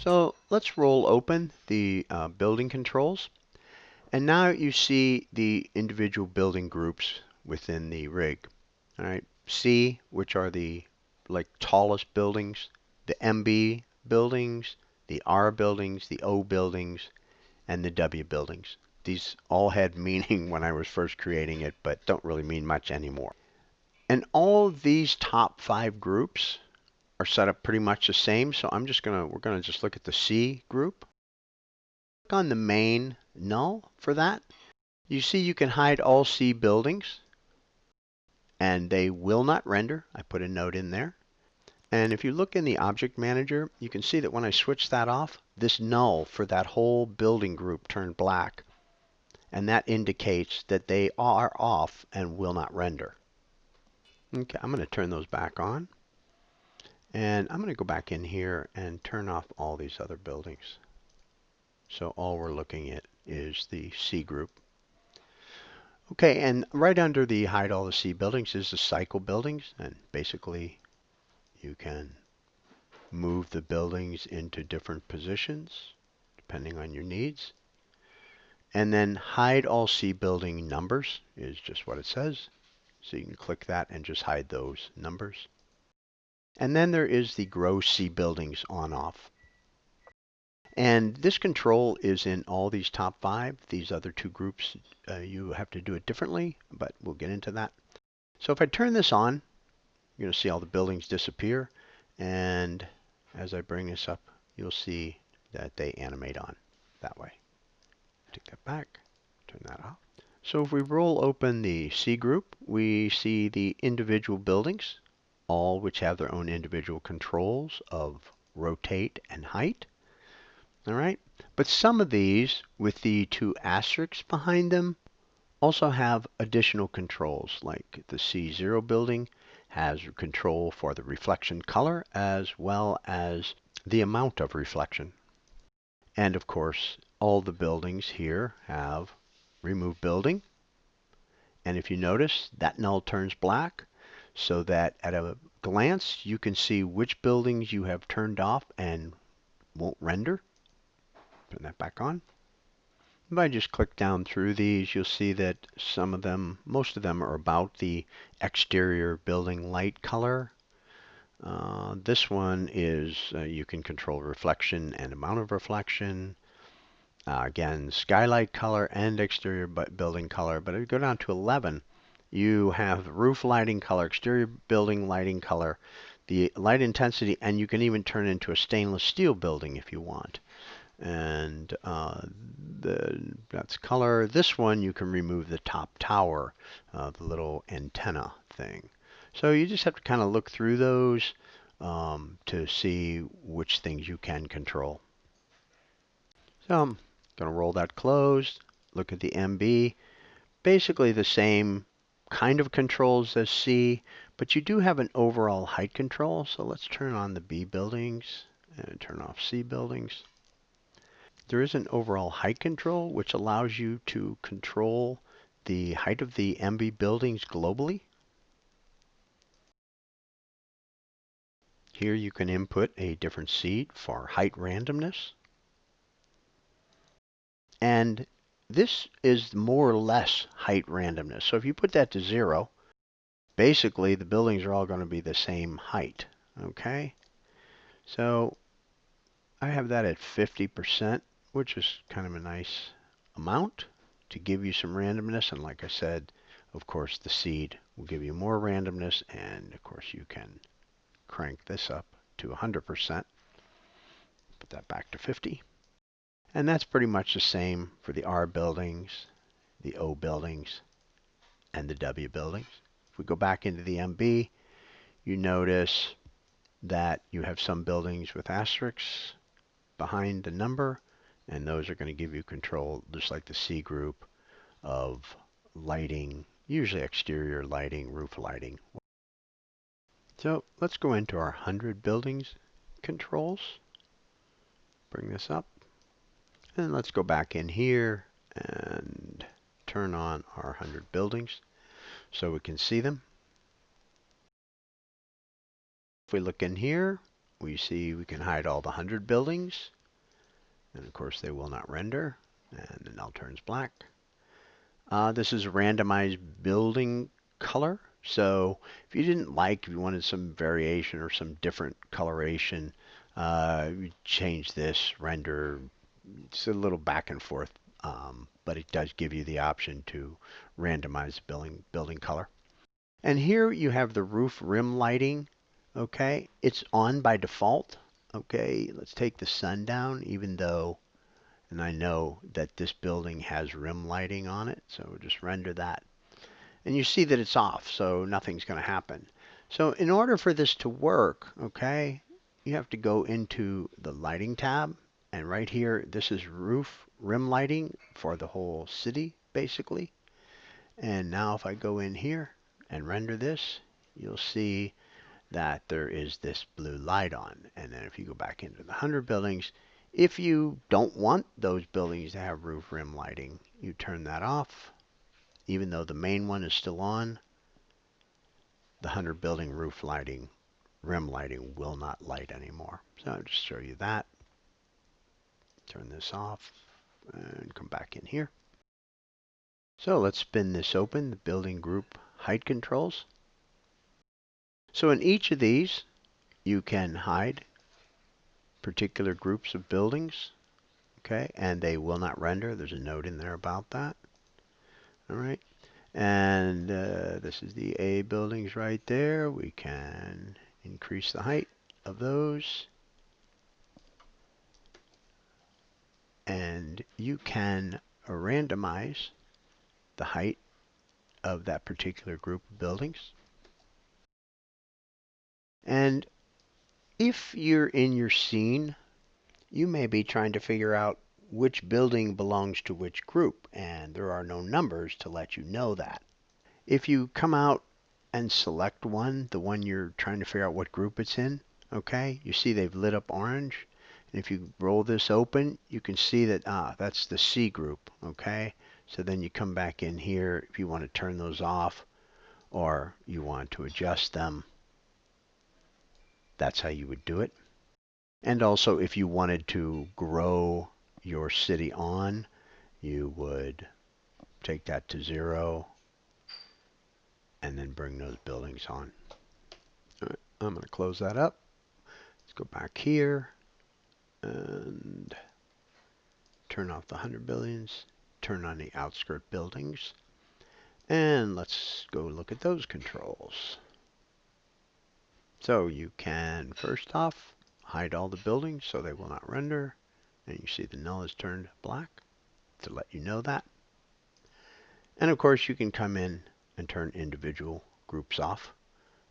So let's roll open the building controls. And now you see the individual building groups within the rig. All right, C, which are the tallest buildings, the MB buildings, the R buildings, the O buildings, and the W buildings. These all had meaning when I was first creating it, but don't really mean much anymore. And all of these top 5 groups are set up pretty much the same. So we're gonna just look at the C group. Click on the main null for that. You see you can hide all C buildings and they will not render. I put a note in there. And if you look in the object manager, you can see that when I switch that off, this null for that whole building group turned black. And that indicates that they are off and will not render. Okay, I'm going to turn those back on. And I'm going to go back in here and turn off all these other buildings. So all we're looking at is the C group. Okay, and right under the hide all the C buildings is the cycle buildings. And basically you can move the buildings into different positions depending on your needs. And then hide all C building numbers is just what it says. So you can click that and just hide those numbers. And then there is the grow C buildings on off. And this control is in all these top 5. These other 2 groups, you have to do it differently, but we'll get into that. So if I turn this on, you're going to see all the buildings disappear. And as I bring this up, you'll see that they animate on that way. Take that back, turn that off. So if we roll open the C group, we see the individual buildings, all which have their own individual controls of rotate and height. All right, but some of these with the 2 asterisks behind them also have additional controls, like the C0 building has control for the reflection color as well as the amount of reflection. And of course, all the buildings here have remove building. And if you notice, that null turns black so that at a glance you can see which buildings you have turned off and won't render. Turn that back on. If I just click down through these, you'll see that some of them, most of them are about the exterior building light color. This one is you can control reflection and amount of reflection. Again, skylight color and exterior building color. But if you go down to 11, you have roof lighting color, exterior building lighting color, the light intensity, and you can even turn it into a stainless steel building if you want. And that's color. This one you can remove the top tower, the little antenna thing. So you just have to kind of look through those to see which things you can control. So I'm going to roll that closed, look at the MB. Basically the same kind of controls as C, but you do have an overall height control. So let's turn on the B buildings and turn off C buildings. There is an overall height control which allows you to control the height of the MB buildings globally. Here you can input a different seed for height randomness. And this is more or less height randomness. So if you put that to 0, basically the buildings are all going to be the same height. Okay? So I have that at 50%, which is kind of a nice amount to give you some randomness. And like I said, of course, the seed will give you more randomness. And of course, you can crank this up to 100%. Put that back to 50. And that's pretty much the same for the R buildings, the O buildings, and the W buildings. If we go back into the MB, you notice that you have some buildings with asterisks behind the number, and those are going to give you control, just like the C group, of lighting, usually exterior lighting, roof lighting. So let's go into our 100 buildings controls. Bring this up. And let's go back in here and turn on our 100 buildings so we can see them. If we look in here, we see we can hide all the 100 buildings. And of course they will not render, and it now turns black. This is randomized building color. So if you didn't like, if you wanted some variation or some different coloration, you change this render. It's a little back and forth, but it does give you the option to randomize the building color. And here you have the roof rim lighting. Okay, it's on by default. Okay, let's take the sun down, even though, and I know that this building has rim lighting on it, so we'll just render that. And you see that it's off, so nothing's going to happen. So in order for this to work, okay, you have to go into the lighting tab, and right here, this is roof rim lighting for the whole city, basically. And now if I go in here and render this, you'll see that there is this blue light on. And then if you go back into the 100 buildings, if you don't want those buildings to have roof rim lighting, you turn that off. Even though the main one is still on, the 100 building roof lighting, rim lighting will not light anymore. So I'll just show you that. Turn this off and come back in here. So let's spin this open, the building group height controls. So in each of these, you can hide particular groups of buildings, okay, and they will not render. There's a note in there about that. All right, and this is the A buildings right there. We can increase the height of those, and you can randomize the height of that particular group of buildings. And if you're in your scene, you may be trying to figure out which building belongs to which group, and there are no numbers to let you know that. If you come out and select one, the one you're trying to figure out what group it's in, okay, you see they've lit up orange. And if you roll this open, you can see that, that's the C group, okay? So then you come back in here if you want to turn those off or you want to adjust them. That's how you would do it. And also, if you wanted to grow your city on, you would take that to 0 and then bring those buildings on. All right, I'm going to close that up. Let's go back here and turn off the 100 billions, turn on the outskirt buildings, and let's go look at those controls. So you can, first off, hide all the buildings so they will not render, and you see the null is turned black to let you know that. And of course you can come in and turn individual groups off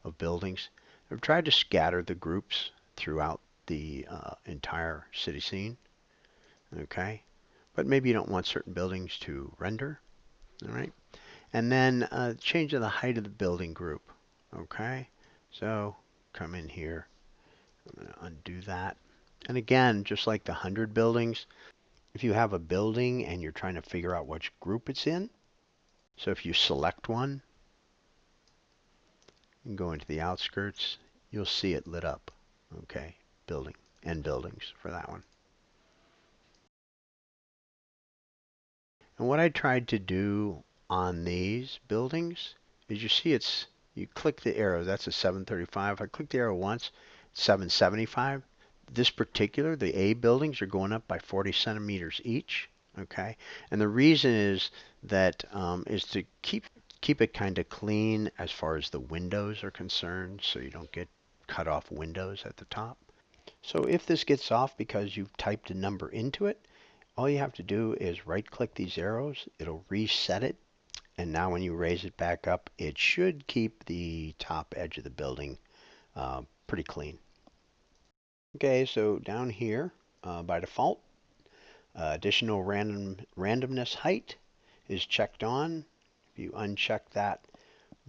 of buildings. I've tried to scatter the groups throughout the entire city scene, okay? But maybe you don't want certain buildings to render, all right? And then change the height of the building group, okay? So come in here, I'm going to undo that. And again, just like the 100 buildings, if you have a building and you're trying to figure out which group it's in, so if you select one and go into the outskirts, you'll see it lit up, okay? Building and buildings for that one. And what I tried to do on these buildings is you see you click the arrow, that's a 735. I click the arrow once, it's 775. This particular, the A buildings are going up by 40 centimeters each, okay? And the reason is that is to keep it kind of clean as far as the windows are concerned, so you don't get cut off windows at the top. So if this gets off because you've typed a number into it, all you have to do is right click these arrows, it'll reset it, and now when you raise it back up, it should keep the top edge of the building pretty clean. Okay, so down here, by default, additional randomness height is checked on. If you uncheck that,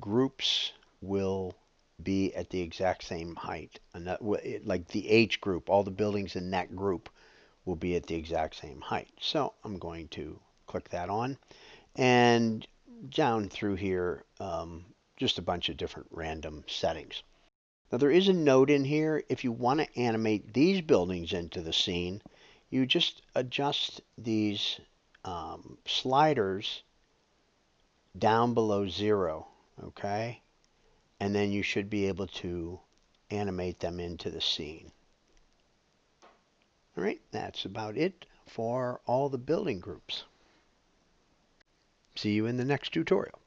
groups will be at the exact same height. And that, like the H group, all the buildings in that group will be at the exact same height. So I'm going to click that on. And down through here, just a bunch of different random settings. Now there is a note in here, if you want to animate these buildings into the scene, you just adjust these sliders down below 0, okay? And then you should be able to animate them into the scene. All right, that's about it for all the building groups. See you in the next tutorial.